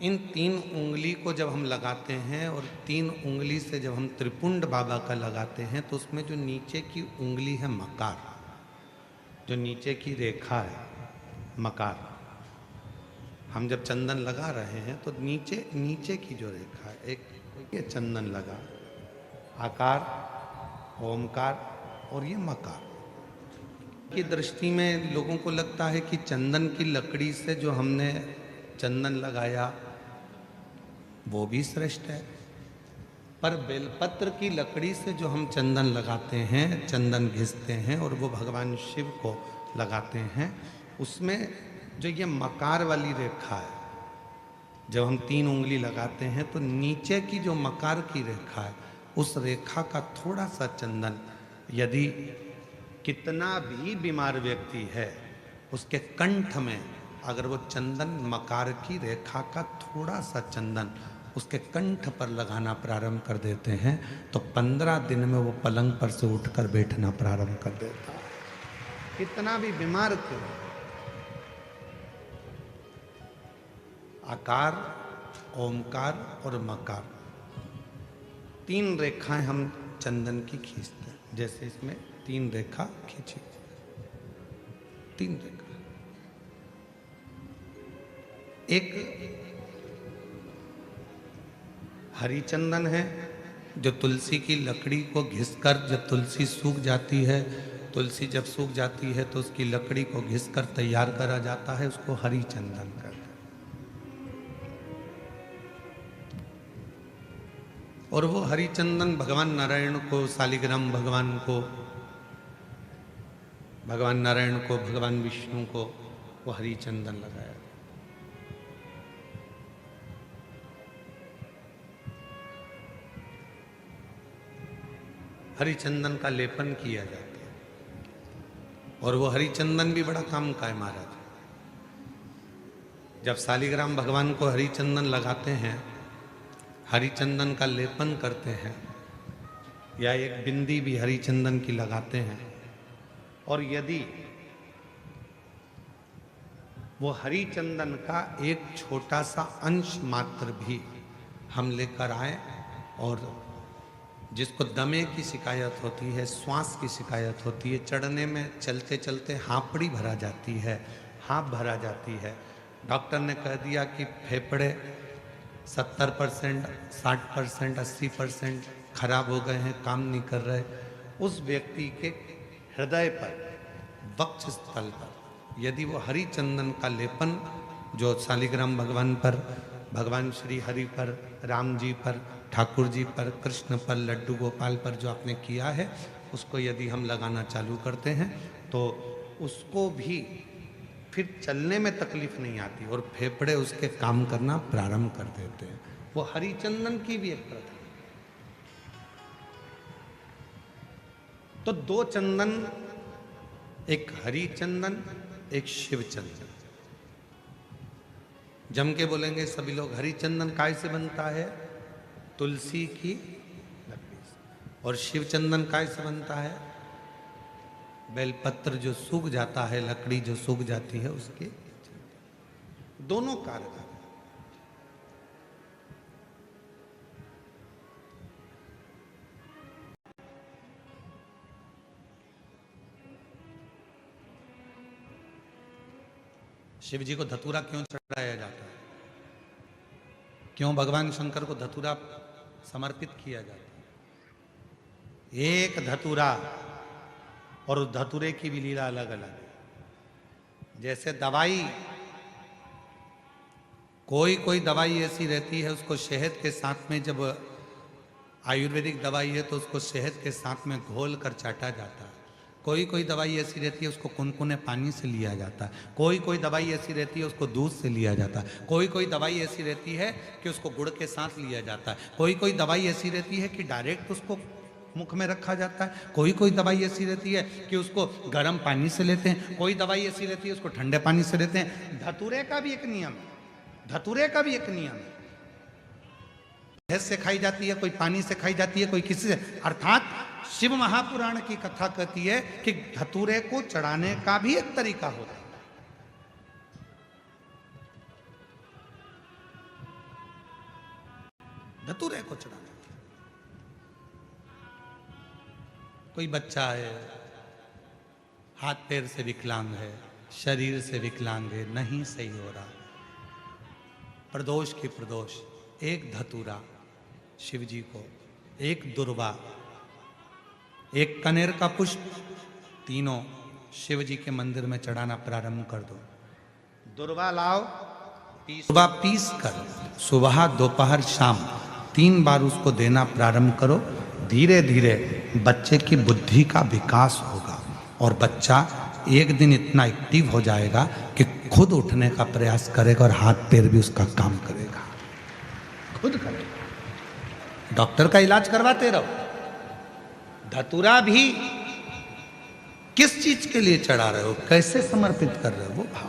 इन 3 उंगली को जब हम लगाते हैं और 3 उंगली से जब हम त्रिपुंड बाबा का लगाते हैं तो उसमें जो नीचे की उंगली है मकार, जो नीचे की रेखा है मकार, हम जब चंदन लगा रहे हैं तो नीचे नीचे की जो रेखा है, एक ये चंदन लगा, आकार, ओमकार और ये मकार की दृष्टि में लोगों को लगता है कि चंदन की लकड़ी से जो हमने चंदन लगाया वो भी श्रेष्ठ है, पर बेलपत्र की लकड़ी से जो हम चंदन लगाते हैं, चंदन घिसते हैं और वो भगवान शिव को लगाते हैं, उसमें जो ये मकार वाली रेखा है, जब हम 3 उंगली लगाते हैं तो नीचे की जो मकार की रेखा है उस रेखा का थोड़ा सा चंदन, यदि कितना भी बीमार व्यक्ति है उसके कंठ में अगर वो चंदन मकार की रेखा का थोड़ा सा चंदन उसके कंठ पर लगाना प्रारंभ कर देते हैं तो 15 दिन में वो पलंग पर से उठकर बैठना प्रारंभ कर देता है, कितना भी बीमार क्यों। आकार, ओमकार और मकार 3 रेखाएं हम चंदन की खींचते हैं, जैसे इसमें 3 रेखा खींची, 3 रेखा। एक हरी चंदन है जो तुलसी की लकड़ी को घिसकर, जब तुलसी सूख जाती है, तुलसी जब सूख जाती है तो उसकी लकड़ी को घिसकर तैयार करा जाता है, उसको हरी चंदन कहते हैं। और वो हरि चंदन भगवान नारायण को, शालिग्राम भगवान को, भगवान नारायण को, भगवान विष्णु को वो हरि चंदन लगाया। हरि चंदन का लेपन किया जाता है और वो हरि चंदन भी बड़ा काम का है महाराज। जब शालिग्राम भगवान को हरि चंदन लगाते हैं, हरि चंदन का लेपन करते हैं या एक बिंदी भी हरि चंदन की लगाते हैं, और यदि वो हरि चंदन का एक छोटा सा अंश मात्र भी हम लेकर आए, और जिसको दमे की शिकायत होती है, श्वास की शिकायत होती है, चढ़ने में चलते चलते हाँपड़ी भरा जाती है, हाँप भरा जाती है, डॉक्टर ने कह दिया कि फेफड़े 70%, 60%, 80% खराब हो गए हैं, काम नहीं कर रहे, उस व्यक्ति के हृदय पर, वक्ष स्थल पर यदि वो हरि चंदन का लेपन जो शालिग्राम भगवान पर, भगवान श्री हरि पर, राम जी पर, ठाकुर जी पर, कृष्ण पर, लड्डू गोपाल पर जो आपने किया है, उसको यदि हम लगाना चालू करते हैं तो उसको भी फिर चलने में तकलीफ नहीं आती और फेफड़े उसके काम करना प्रारंभ कर देते हैं। वो हरि चंदन की भी एक प्रथा। तो 2 चंदन, एक हरि चंदन, एक शिव चंदन। जम के बोलेंगे सभी लोग, हरि चंदन काय से बनता है? तुलसी की लकड़ी से। और शिव चंदन काय से बनता है? बेलपत्र जो सूख जाता है, लकड़ी जो सूख जाती है उसके, दोनों कारगर। शिव जी को धतूरा क्यों चढ़ाया जाता है? क्यों भगवान शंकर को धतूरा समर्पित किया जाता है? एक धतूरा, और उस धतूरे की भी लीला अलग अलग है। जैसे दवाई, कोई कोई दवाई ऐसी रहती है उसको शहद के साथ में, जब आयुर्वेदिक दवाई है तो उसको शहद के साथ में घोल कर चाटा जाता है। कोई कोई दवाई ऐसी रहती है उसको कुनकुने पानी से लिया जाता है। कोई कोई दवाई ऐसी रहती है उसको दूध से लिया जाता है। कोई कोई दवाई ऐसी रहती है कि उसको गुड़ के साथ लिया जाता है। कोई कोई दवाई ऐसी रहती है कि डायरेक्ट उसको मुख में रखा जाता है। कोई कोई दवाई ऐसी रहती है कि उसको गर्म पानी से लेते हैं। कोई दवाई ऐसी रहती है उसको ठंडे पानी से लेते हैं। धतूरे का भी एक नियम है, धतूरे का भी एक नियम है। शहद से खाई जाती है, कोई पानी से खाई जाती है, कोई किसी से। अर्थात शिव महापुराण की कथा कहती है कि धतूरे को चढ़ाने का भी एक तरीका होता है। धतूरे को चढ़ाना। कोई बच्चा है, हाथ पैर से विकलांग है, शरीर से विकलांग है, नहीं सही हो रहा, प्रदोष की प्रदोष, एक धतूरा शिव जी को, एक दुर्वा, एक कनेर का पुष्प, तीनों शिव जी के मंदिर में चढ़ाना प्रारंभ कर दो। दुर्वा लाओ, सुबह पीस कर सुबह दोपहर शाम 3 बार उसको देना प्रारंभ करो। धीरे धीरे बच्चे की बुद्धि का विकास होगा और बच्चा एक दिन इतना एक्टिव हो जाएगा कि खुद उठने का प्रयास करेगा और हाथ पैर भी उसका काम करेगा, खुद करेगा। डॉक्टर का इलाज करवाते रहो। धतूरा भी किस चीज के लिए चढ़ा रहे हो, कैसे समर्पित कर रहे हो, वो भाव